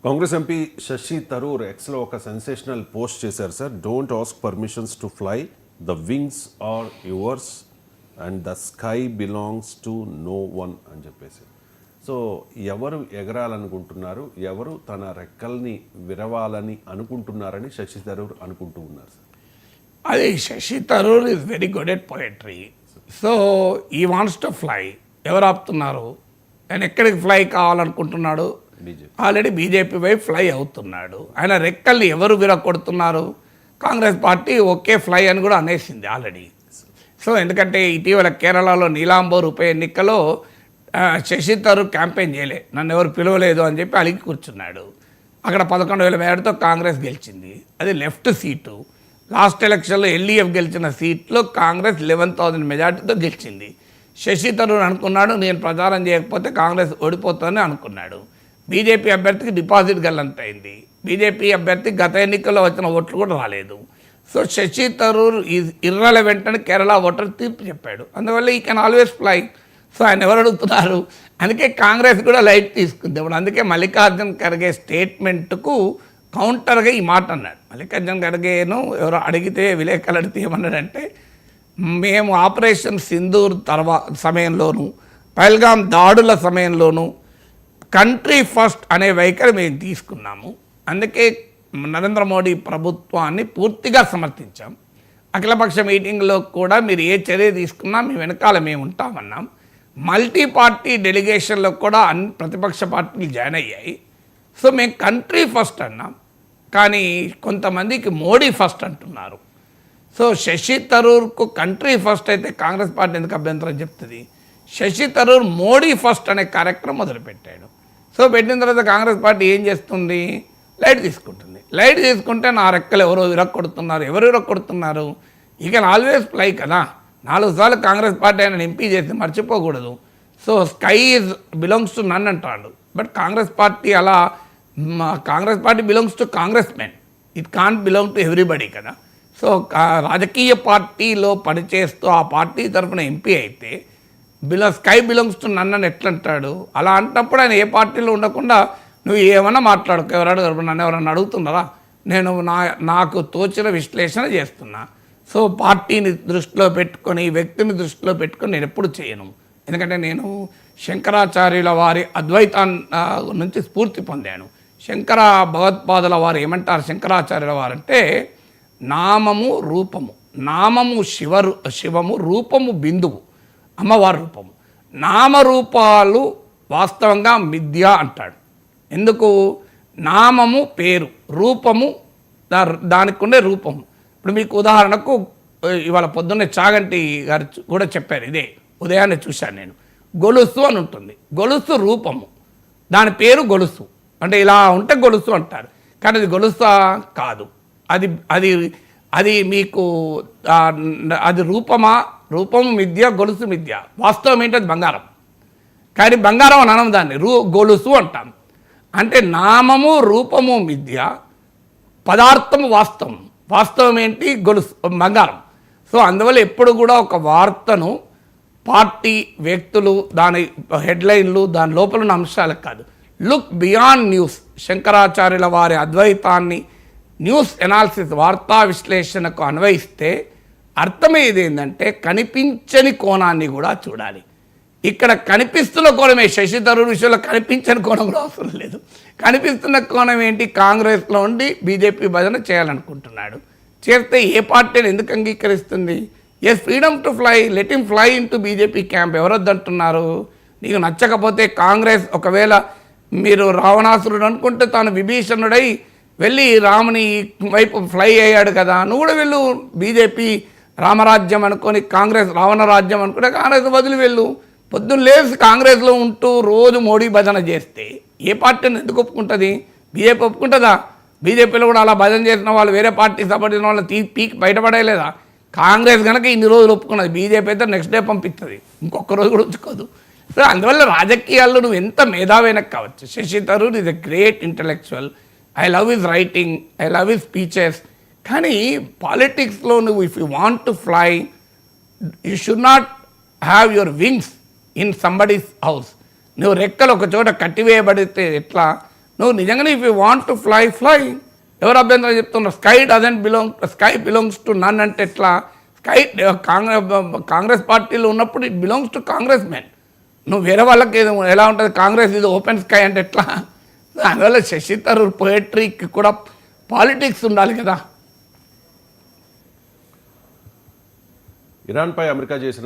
Congress MP Shashi Tharoor ఎక్స్లో ఒక sensational post చేశారు sir. Don't ask permissions to fly, the wings are yours and the sky belongs to no one అని చెప్పేసి. So ఎవరు ఎగరాలనుకుంటున్నారు, ఎవరు తన రెక్కల్ని విరవాలని అనుకుంటున్నారని శశి థరూర్ అనుకుంటూ ఉన్నారు సార్. అది Shashi Tharoor is very good at poetry. So he wants to fly. ఎవరు ఆపుతున్నారు? ఆయన ఎక్కడికి ఫ్లై కావాలనుకుంటున్నాడు? ఆల్రెడీ బీజేపీ వైపు ఫ్లై అవుతున్నాడు. ఆయన రెక్కల్ని ఎవరు విరగొడుతున్నారు? కాంగ్రెస్ పార్టీ ఓకే ఫ్లై అని కూడా అనేసింది ఆల్రెడీ. సో ఎందుకంటే ఇటీవల కేరళలో నీలాంబోర్ ఉప ఎన్నికలో శశి థరూర్ క్యాంపెయిన్ చేయలే, నన్ను ఎవరు పిలవలేదు అని చెప్పి అలిగి కూర్చున్నాడు. అక్కడ 11,000 మేరతో కాంగ్రెస్ గెలిచింది. అది లెఫ్ట్ సీటు. లాస్ట్ ఎలక్షన్లో ఎల్డీఎఫ్ గెలిచిన సీట్లో కాంగ్రెస్ 11,000 మెజార్టీతో గెలిచింది. శశి థరూర్ అనుకున్నాడు, నేను ప్రచారం చేయకపోతే కాంగ్రెస్ ఓడిపోతుందని అనుకున్నాడు. బీజేపీ అభ్యర్థికి డిపాజిట్ గల్లంత అయింది. బీజేపీ అభ్యర్థి గత ఎన్నికల్లో వచ్చిన ఓట్లు కూడా రాలేదు. So Shashi Tharoor is irrelevant అని కేరళ ఓటర్ తీర్పు చెప్పాడు. అందువల్ల ఈ కెన్ ఆల్వేస్ ఫ్లై. సో ఆయన ఎవరు అడుగుతున్నారు? అందుకే కాంగ్రెస్ కూడా లైట్ తీసుకుంది. ఇప్పుడు అందుకే మల్లికార్జున్ ఖర్గే స్టేట్మెంట్కు కౌంటర్గా ఈ మాట అన్నాడు. మల్లికార్జున్ ఖర్గేను ఎవరో అడిగితే విలేకరులు అడిగితే ఏమన్నాడంటే, మేము ఆపరేషన్ సింధూర్ సమయంలోనూ పహల్గామ్ దాడుల సమయంలోనూ కంట్రీ ఫస్ట్ అనే వైఖరి మేము తీసుకున్నాము. అందుకే నరేంద్ర మోడీ ప్రభుత్వాన్ని పూర్తిగా సమర్థించాం. అఖిలపక్ష మీటింగ్లో కూడా మీరు ఏ చర్య తీసుకున్నా మీ వెనకాల మేము ఉంటామన్నాం. మల్టీ పార్టీ డెలిగేషన్లో కూడా అన్ని ప్రతిపక్ష పార్టీలు జాయిన్ అయ్యాయి. సో మేము కంట్రీ ఫస్ట్ అన్నాం, కానీ కొంతమందికి మోడీ ఫస్ట్ అంటున్నారు. సో శశి థరూర్కు కంట్రీ ఫస్ట్ అయితే కాంగ్రెస్ పార్టీ ఎందుకు అభ్యంతరం చెప్తుంది? శశి థరూర్ మోడీ ఫస్ట్ అనే కార్యక్రమం మొదలుపెట్టాడు. సో పెట్టిన తర్వాత కాంగ్రెస్ పార్టీ ఏం చేస్తుంది? లైట్ తీసుకుంటుంది. లైట్ తీసుకుంటే నా రెక్కలు ఎవరు విరక్కొడుతున్నారు? ఎవరు విరక్కొడుతున్నారు? ఇక ఆల్వేస్ ఫ్లై కదా. 4 సార్లు కాంగ్రెస్ పార్టీ ఆయన ఎంపీ చేసి మర్చిపోకూడదు. So sky is belongs to none అంటాడు. బట్ కాంగ్రెస్ పార్టీ అలా, Congress party belongs to Congress men, it can't belong to everybody కదా. సో రాజకీయ పార్టీలో పనిచేస్తూ ఆ పార్టీ తరఫున ఎంపీ అయితే స్కై బిలాంగ్స్ టు నన్ను అని ఎట్లా అంటాడు? అలా అంటప్పుడు ఆయన ఏ పార్టీలో ఉండకుండా నువ్వు ఏమన్నా మాట్లాడుకో, ఎవరు నన్ను ఎవరన్నా అడుగుతున్నారా? నేను నాకు తోచిన విశ్లేషణ చేస్తున్నా. సో పార్టీని దృష్టిలో పెట్టుకొని, వ్యక్తిని దృష్టిలో పెట్టుకొని నేను ఎప్పుడు చేయను. ఎందుకంటే నేను శంకరాచార్యుల వారి అద్వైతాన్ని నుంచి స్ఫూర్తి పొందాను. శంకర భగవత్పాదుల వారు ఏమంటారు? శంకరాచార్యుల వారు అంటే నామము రూపము, నామము శివము, రూపము బిందువు, అమ్మవారి రూపము. నామరూపాలు వాస్తవంగా మిథ్య అంటాడు. ఎందుకు? నామము పేరు, రూపము దానికి ఉండే రూపము. ఇప్పుడు మీకు ఉదాహరణకు ఇవాళ పొద్దున్నే చాగంటి గారు కూడా చెప్పారు, ఇదే ఉదయాన్నే చూశాను నేను. గొలుసు అని ఉంటుంది. గొలుసు రూపము, దాని పేరు గొలుసు. అంటే ఇలా ఉంటే గొలుసు అంటారు, కానీ అది గొలుసు కాదు. అది అది అది మీకు అది రూపము మిథ్య, గొలుసు మిథ్య. వాస్తవం ఏంటి? అది బంగారం. కానీ బంగారం అని అనం, దాన్ని గొలుసు అంటాం. అంటే నామము రూపము మిథ్య, పదార్థము వాస్తవం. వాస్తవం ఏంటి? గొలుసు, బంగారం. సో అందువల్ల ఎప్పుడు కూడా ఒక వార్తను పార్టీ, వ్యక్తులు, దాని హెడ్లైన్లు, దాని లోపల ఉన్న అంశాలకు కాదు, లుక్ బియాండ్ న్యూస్. శంకరాచార్యుల వారి అద్వైతాన్ని న్యూస్ ఎనాలిసిస్, వార్తా విశ్లేషణకు అన్వయిస్తే అర్థమయ్యేది ఏంటంటే కనిపించని కోణాన్ని కూడా చూడాలి. ఇక్కడ కనిపిస్తున్న కోణమే. శశి థరూర్ విషయంలో కనిపించని కోణం కూడా అవసరం లేదు. కనిపిస్తున్న కోణం ఏంటి? కాంగ్రెస్లో ఉండి బీజేపీ భజన చేయాలనుకుంటున్నాడు. చేస్తే ఏ పార్టీని ఎందుకు అంగీకరిస్తుంది? Yes, freedom to fly, let him fly in to BJP camp. ఎవరొద్దంటున్నారు? నీకు నచ్చకపోతే కాంగ్రెస్, ఒకవేళ మీరు రావణాసురుడు అనుకుంటే తాను విభీషణుడై వెళ్ళి రాముని వైపు ఫ్లై అయ్యాడు కదా, నువ్వు కూడా వెళ్ళు. బీజేపీ రామరాజ్యం అనుకొని కాంగ్రెస్ రావణ రాజ్యం అనుకుంటే కాంగ్రెస్ వదిలి వెళ్ళు. పొద్దున్న లేసి కాంగ్రెస్లో ఉంటూ రోజు మోడీ భజన చేస్తే ఏ పార్టీని ఎందుకు ఒప్పుకుంటుంది? బీజేపీ ఒప్పుకుంటుందా? బీజేపీలో కూడా అలా భజన చేసిన వాళ్ళు, వేరే పార్టీ సంబంధించిన వాళ్ళు పీక్ బయటపడేలేదా? కాంగ్రెస్ కనుక ఇన్ని రోజులు ఒప్పుకున్నది, బీజేపీ అయితే నెక్స్ట్ డే పంపిస్తుంది, ఇంకొక రోజు కూడా ఉంచుకోదు. సో అందువల్ల రాజకీయాల్లో నువ్వు ఎంత మేధావైనా కావచ్చు. Shashi Tharoor is a great intellectual. I love his writing, I love his speeches. కానీ పాలిటిక్స్లో నువ్వు if you want to fly, you should not have your wings in somebody's house. నువ్వు రెక్కలు ఒక చోట కట్టివేయబడితే ఎట్లా? నువ్వు నిజంగానే if you want to fly fly. ఎవరు అభ్యంతరం చెప్తున్నారు? స్కై బిలాంగ్స్ టు నన్ అంటే ఎట్లా? స్కై కాంగ్రెస్ పార్టీలో ఉన్నప్పుడు it belongs to Congress men. నువ్వు వేరే వాళ్ళకి ఎలా ఉంటుంది? కాంగ్రెస్ ఇది ఓపెన్ స్కై అంటే ఎట్లా? అందువల్ల శశి థరూర్ పోయట్రీకి కూడా పాలిటిక్స్ ఉండాలి కదా. ఇరాన్పై అమెరికా చేసిన